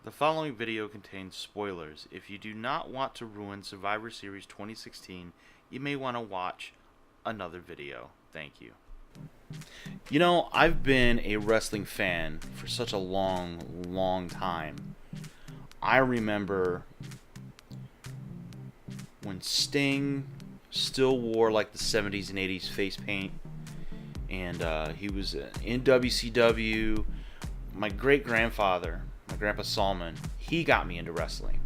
The following video contains spoilers. If you do not want to ruin Survivor Series 2016, you may want to watch another video. Thank you. You know, I've been a wrestling fan for such a long time. I remember when Sting still wore like the 70s and 80s face paint, and he was in WCW. My great-grandfather, my grandpa Solomon, he got me into wrestling.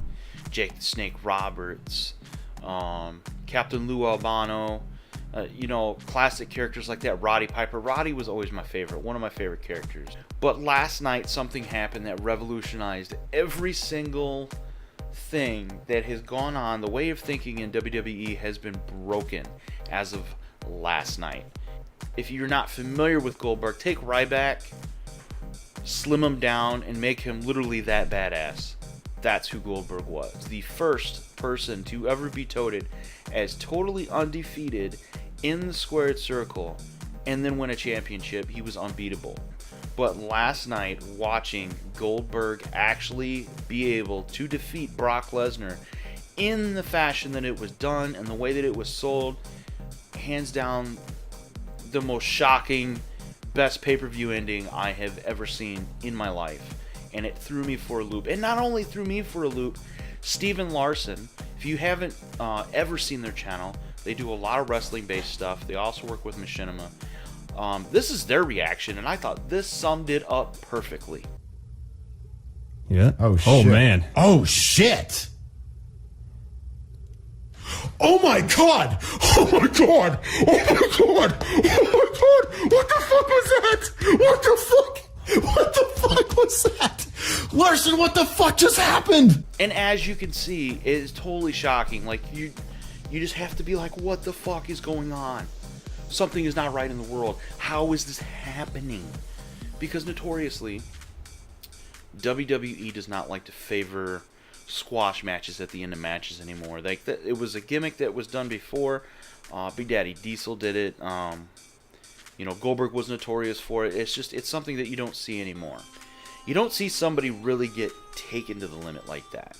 Jake the Snake Roberts, Captain Lou Albano, classic characters like that. Roddy Piper. Roddy was always my favorite, one of my favorite characters. But last night something happened that revolutionized every single thing that has gone on. The way of thinking in WWE has been broken as of last night. If you're not familiar with Goldberg, take Ryback, slim him down, and make him literally that badass. That's who Goldberg was. The first person to ever be touted as totally undefeated in the squared circle and then win a championship. He was unbeatable. But last night, watching Goldberg actually be able to defeat Brock Lesnar in the fashion that it was done and the way that it was sold, hands down the most shocking, best pay-per-view ending I have ever seen in my life. And it threw me for a loop. And not only threw me for a loop, Steven Larson, if you haven't ever seen their channel, they do a lot of wrestling-based stuff. They also work with Machinima. This is their reaction, and I thought this summed it up perfectly. Yeah. Oh, shit. Oh, man. Oh, shit. Oh, my God. Oh, my God. Oh, my God. Oh, my God. What the fuck was that? What the fuck? What the fuck was that? Larson, what the fuck just happened? And as you can see, it is totally shocking. Like, you just have to be like, what the fuck is going on? Something is not right in the world. How is this happening? Because notoriously, WWE does not like to favor squash matches at the end of matches anymore. Like, it was a gimmick that was done before. Big Daddy Diesel did it. Goldberg was notorious for it. It's something that you don't see anymore. You don't see somebody really get taken to the limit like that.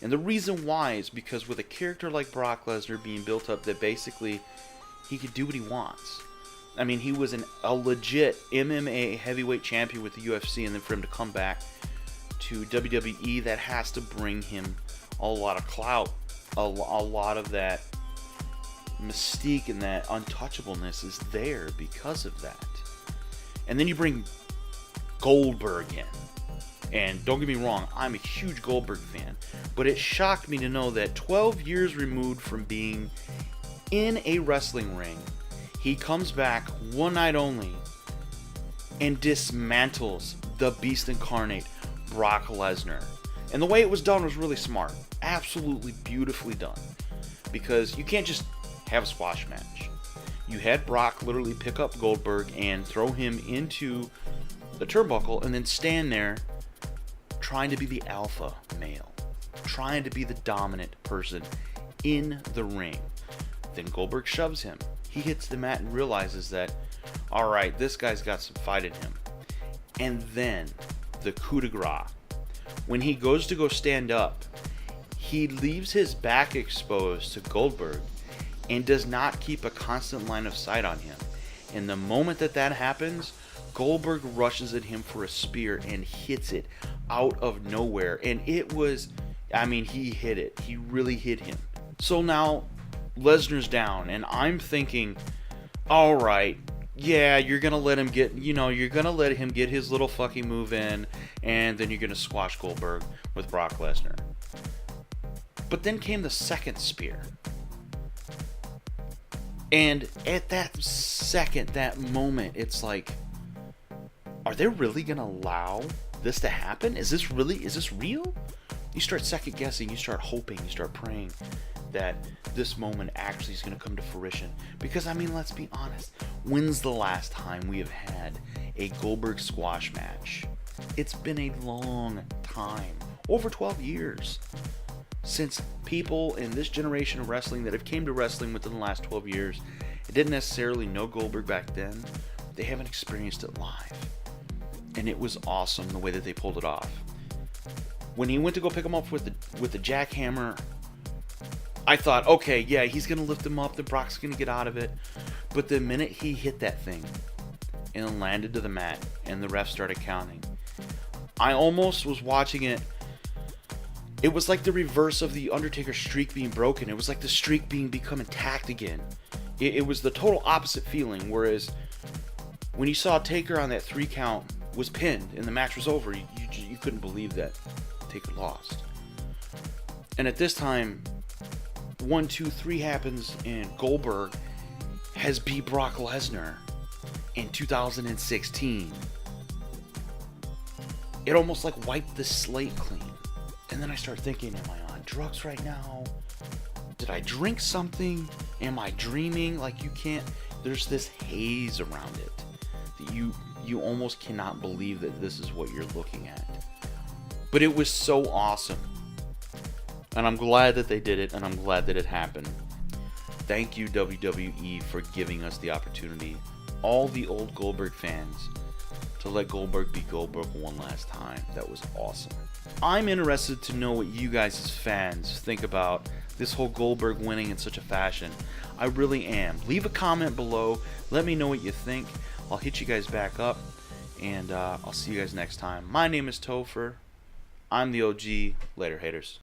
And the reason why is because with a character like Brock Lesnar being built up that basically he could do what he wants. I mean, he was a legit MMA heavyweight champion with the UFC, and then for him to come back to WWE, that has to bring him a lot of clout, a lot of that mystique and that untouchableness is there because of that. And then you bring Goldberg in. And don't get me wrong, I'm a huge Goldberg fan, but it shocked me to know that 12 years removed from being in a wrestling ring, he comes back one night only and dismantles the Beast Incarnate, Brock Lesnar. And the way it was done was really smart. Absolutely beautifully done. Because you can't just have a squash match. You had Brock literally pick up Goldberg and throw him into the turnbuckle and then stand there trying to be the alpha male. Trying to be the dominant person in the ring. Then Goldberg shoves him. He hits the mat and realizes that, alright, this guy's got some fight in him. And then, the coup de grace. When he goes to go stand up, he leaves his back exposed to Goldberg and does not keep a constant line of sight on him. And the moment that happens, Goldberg rushes at him for a spear and hits it out of nowhere. And it was, he hit it. He really hit him. So now, Lesnar's down, and I'm thinking, alright, yeah, you're gonna let him get, you're gonna let him get his little fucking move in, and then you're gonna squash Goldberg with Brock Lesnar. But then came the second spear. And at that second, that moment, it's like, are they really gonna allow this to happen? Is this real? You start second guessing, you start hoping, you start praying that this moment actually is going to come to fruition. Because, let's be honest. When's the last time we have had a Goldberg squash match? It's been a long time. Over 12 years. Since people in this generation of wrestling that have came to wrestling within the last 12 years, it didn't necessarily know Goldberg back then. They haven't experienced it live. And it was awesome the way that they pulled it off. when he went to go pick him up with the jackhammer, I thought, okay, yeah, he's gonna lift him up. The Brock's gonna get out of it. But the minute he hit that thing and landed to the mat, and the ref started counting, I almost was watching it. It was like the reverse of the Undertaker streak being broken. It was like the streak become intact again. It was the total opposite feeling. Whereas when you saw Taker on that 3 count was pinned and the match was over, you couldn't believe that Taker lost. And at this time, 1, 2, 3 happens, and Goldberg has beat Brock Lesnar in 2016. It almost like wiped the slate clean. And then I start thinking, am I on drugs right now? Did I drink something? Am I dreaming? Like, you can't, there's this haze around it that you almost cannot believe that this is what you're looking at. But it was so awesome. And I'm glad that they did it, and I'm glad that it happened. Thank you, WWE, for giving us the opportunity, all the old Goldberg fans, to let Goldberg be Goldberg one last time. That was awesome. I'm interested to know what you guys as fans think about this whole Goldberg winning in such a fashion. I really am. Leave a comment below. Let me know what you think. I'll hit you guys back up, and I'll see you guys next time. My name is Topher. I'm the OG. Later, haters.